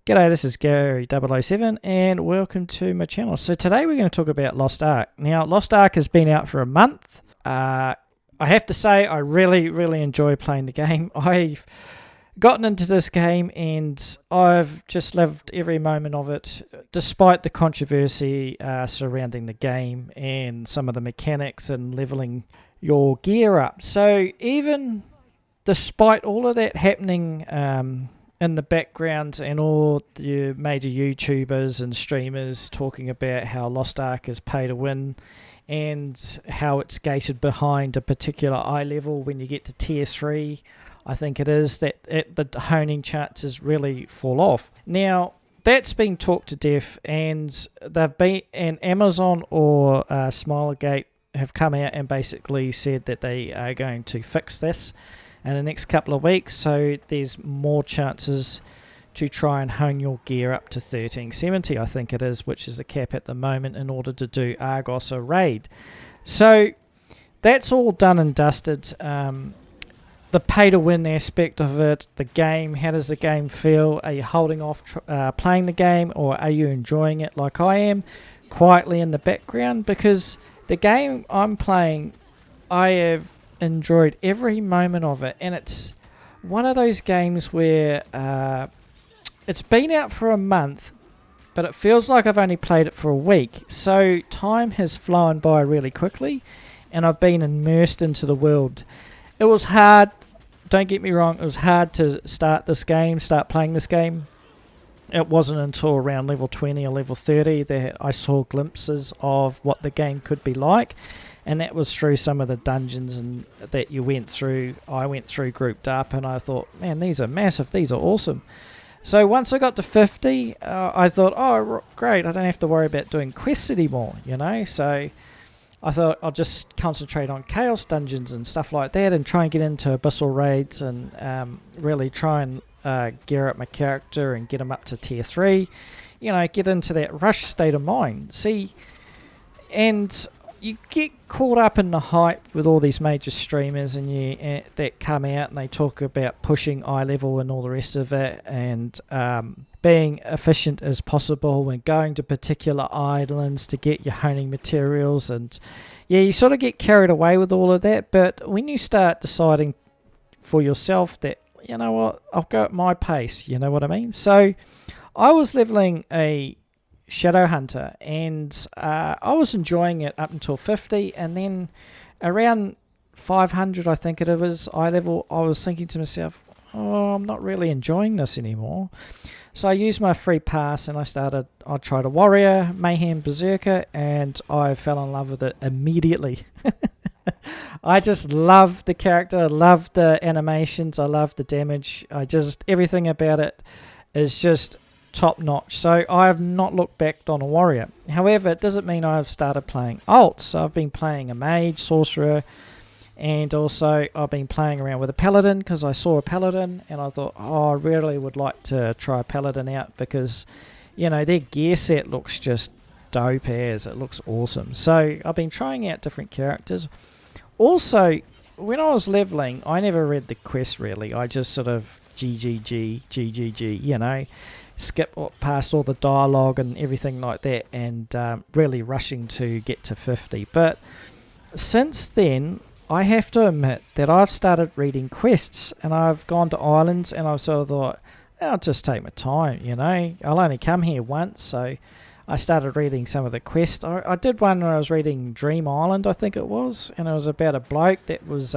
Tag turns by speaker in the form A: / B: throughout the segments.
A: G'day, this is Gary007 and welcome to my channel. So today we're going to talk about Lost Ark. Now, Lost Ark has been out for a month. I have to say I really enjoy playing the game. I've gotten into this game and I've just loved every moment of it, despite the controversy surrounding the game and some of the mechanics and leveling your gear up. So even despite all of that happening in the background and all the major YouTubers and streamers talking about how Lost Ark is pay to win and how it's gated behind a particular eye level when you get to tier 3, I think it is, that the honing chances really fall off. Now, that's been talked to death, and Amazon or Smilegate have come out and basically said that they are going to fix this in the next couple of weeks, so there's more chances to try and hone your gear up to 1370, I think it is, which is the cap at the moment in order to do Argos or Raid. So that's all done and dusted. The pay-to-win aspect of it, the game, how does the game feel? Are you holding off playing the game, or are you enjoying it like I am, quietly in the background? Because the game I'm playing, I have enjoyed every moment of it, and it's one of those games where it's been out for a month, but it feels like I've only played it for a week. So time has flown by really quickly, and I've been immersed into the world. It was hard, don't get me wrong, it was hard to start playing this game. It wasn't until around level 20 or level 30 that I saw glimpses of what the game could be like, and that was through some of the dungeons and that I went through grouped up, and I thought, man, these are massive, these are awesome. So once I got to 50, I thought, oh great, I don't have to worry about doing quests anymore, so I thought I'll just concentrate on chaos dungeons and stuff like that, and try and get into abyssal raids, and really try and gear up my character and get him up to tier 3, get into that rush state of mind. See, and you get caught up in the hype with all these major streamers and that come out and they talk about pushing eye level and all the rest of it, and being efficient as possible and going to particular islands to get your honing materials, and you sort of get carried away with all of that. But when you start deciding for yourself that, you know what, I'll go at my pace, you know what I mean? So I was leveling a Shadow Hunter, and I was enjoying it up until 50, and then around 500, I think it was, eye level, I was thinking to myself, oh, I'm not really enjoying this anymore. So I used my free pass and I tried a warrior, Mayhem Berserker, and I fell in love with it immediately. I just love the character, I love the animations, I love the damage, everything about it is just top notch. So I have not looked back on a warrior. However, it doesn't mean I've started playing alts. So I've been playing a mage, sorcerer, and also I've been playing around with a paladin because I saw a paladin and I thought, oh, I really would like to try a paladin out because, their gear set looks just dope as. It looks awesome. So I've been trying out different characters. Also, when I was leveling, I never read the quest really. I just sort of GGG, skip past all the dialogue and everything like that, and really rushing to get to 50. But since then, I have to admit that I've started reading quests, and I've gone to islands, and I've sort of thought, I'll just take my time, I'll only come here once. So I started reading some of the quests. I did one where I was reading Dream Island, I think it was, and it was about a bloke that was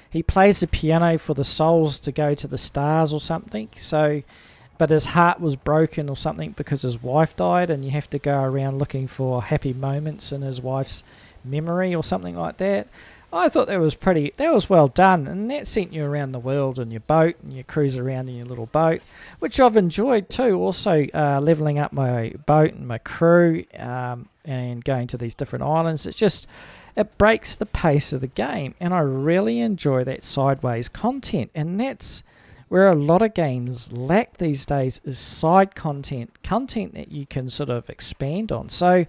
A: he plays the piano for the souls to go to the stars or something. So, but his heart was broken or something because his wife died, and you have to go around looking for happy moments in his wife's memory or something like that. I thought that was well done, and that sent you around the world in your boat, and you cruise around in your little boat, which I've enjoyed too. Also leveling up my boat and my crew, and going to these different islands. It breaks the pace of the game, and I really enjoy that sideways content, and that's where a lot of games lack these days, is side content that you can sort of expand on. So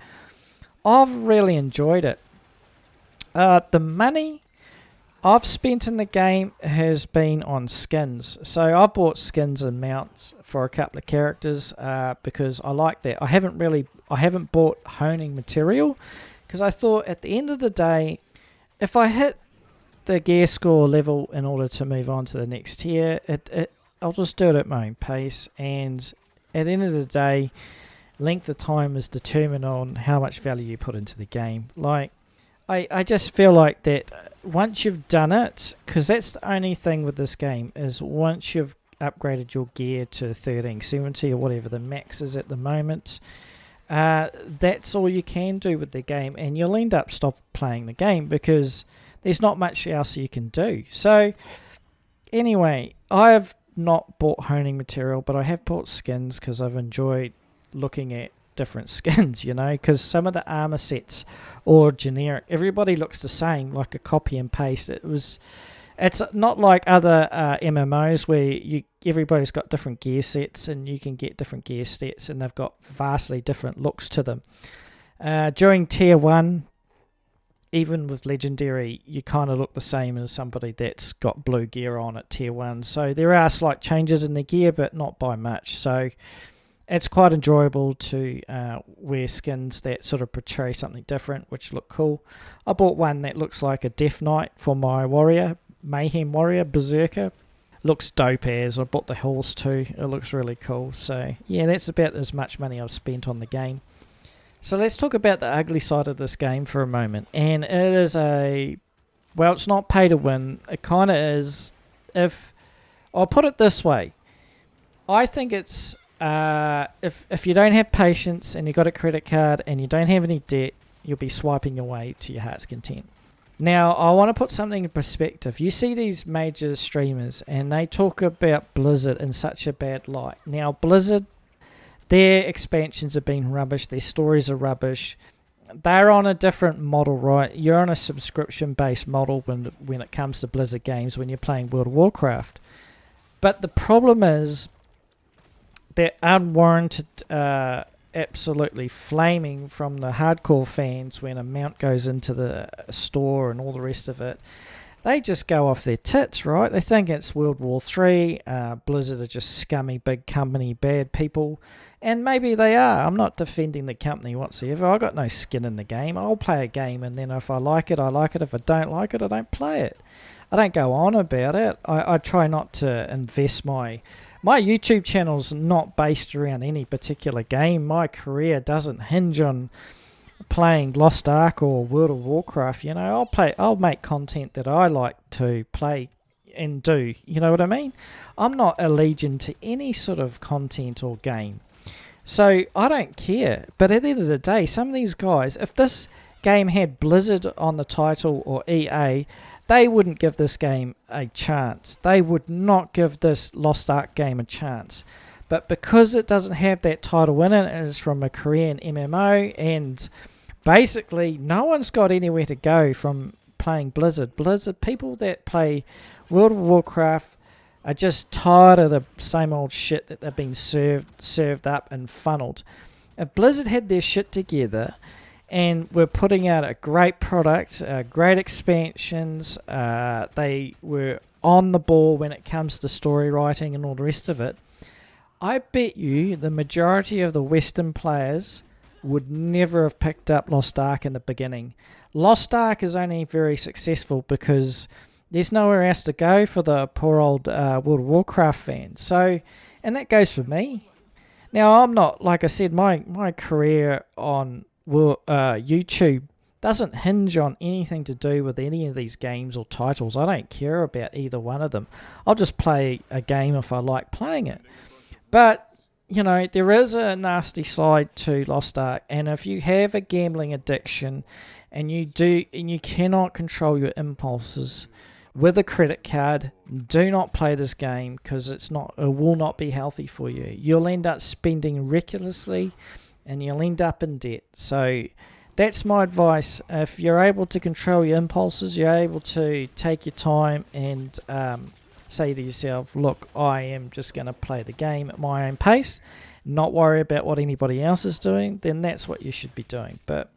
A: I've really enjoyed it. The money I've spent in the game has been on skins. So I bought skins and mounts for a couple of characters because I like that. I haven't bought honing material because I thought at the end of the day, if I hit the gear score level in order to move on to the next tier, I'll just do it at my own pace. And at the end of the day, length of time is determined on how much value you put into the game. Like, I just feel like that once you've done it, because that's the only thing with this game, is once you've upgraded your gear to 1370 or whatever the max is at the moment, that's all you can do with the game, and you'll end up stop playing the game because there's not much else you can do. So anyway, I have not bought honing material, but I have bought skins because I've enjoyed looking at different skins, because some of the armor sets or generic, everybody looks the same, like a copy and paste. It's not like other MMOs where everybody's got different gear sets and you can get different gear sets and they've got vastly different looks to them. During tier 1, even with legendary, you kind of look the same as somebody that's got blue gear on at tier 1. So there are slight changes in the gear, but not by much. So it's quite enjoyable to wear skins that sort of portray something different, which look cool. I bought one that looks like a Death Knight for my warrior, Mayhem Warrior, Berserker. Looks dope as. I bought the horse too. It looks really cool. So yeah, that's about as much money I've spent on the game. So let's talk about the ugly side of this game for a moment. And it is it's not pay to win. It kind of is. I'll put it this way. I think it's if you don't have patience and you've got a credit card and you don't have any debt, you'll be swiping your way to your heart's content. Now, I want to put something in perspective. You see these major streamers and they talk about Blizzard in such a bad light. Now, Blizzard, their expansions have been rubbish. Their stories are rubbish. They're on a different model, right? You're on a subscription-based model when it comes to Blizzard games when you're playing World of Warcraft. But the problem is that unwarranted, absolutely flaming from the hardcore fans when a mount goes into the store and all the rest of it. They just go off their tits, right? They think it's World War III. Blizzard are just scummy, big company, bad people. And maybe they are. I'm not defending the company whatsoever. I've got no skin in the game. I'll play a game, and then if I like it, I like it. If I don't like it, I don't play it. I don't go on about it. I try not to invest my YouTube channel's not based around any particular game. My career doesn't hinge on playing Lost Ark or World of Warcraft. I'll make content that I like to play and do. You know what I mean? I'm not allegiant to any sort of content or game. So I don't care. But at the end of the day, some of these guys, if this game had Blizzard on the title or EA, they wouldn't give this game a chance. They would not give this Lost Ark game a chance. But because it doesn't have that title in it, it's from a Korean MMO, and basically no one's got anywhere to go from playing Blizzard. People that play World of Warcraft are just tired of the same old shit that they've been served up and funneled. If Blizzard had their shit together and we're putting out a great product, great expansions, they were on the ball when it comes to story writing and all the rest of it, I bet you the majority of the Western players would never have picked up Lost Ark in the beginning. Lost Ark is only very successful because there's nowhere else to go for the poor old World of Warcraft fans. So, and that goes for me. Now, I'm not, like I said, my career on YouTube doesn't hinge on anything to do with any of these games or titles. I don't care about either one of them. I'll just play a game if I like playing it. But, there is a nasty side to Lost Ark, and if you have a gambling addiction and you cannot control your impulses with a credit card, do not play this game because it will not be healthy for you. You'll end up spending recklessly and you'll end up in debt. So that's my advice. If you're able to control your impulses, you're able to take your time and say to yourself, look, I am just going to play the game at my own pace, not worry about what anybody else is doing, then that's what you should be doing. But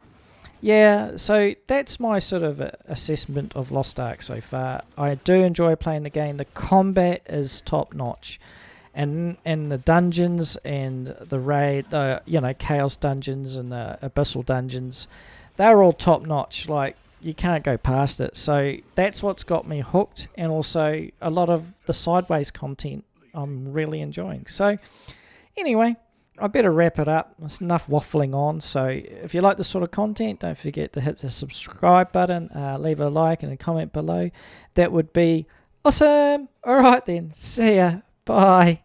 A: Yeah, so that's my sort of assessment of Lost Ark so far. I do enjoy playing the game. The combat is top notch, and the dungeons and the raid, chaos dungeons and the abyssal dungeons, they're all top notch. Like, you can't go past it. So that's what's got me hooked, and also a lot of the sideways content I'm really enjoying. So anyway, I better wrap it up. There's enough waffling on. So if you like this sort of content, don't forget to hit the subscribe button, leave a like and a comment below. That would be awesome. All right then. See ya. Bye.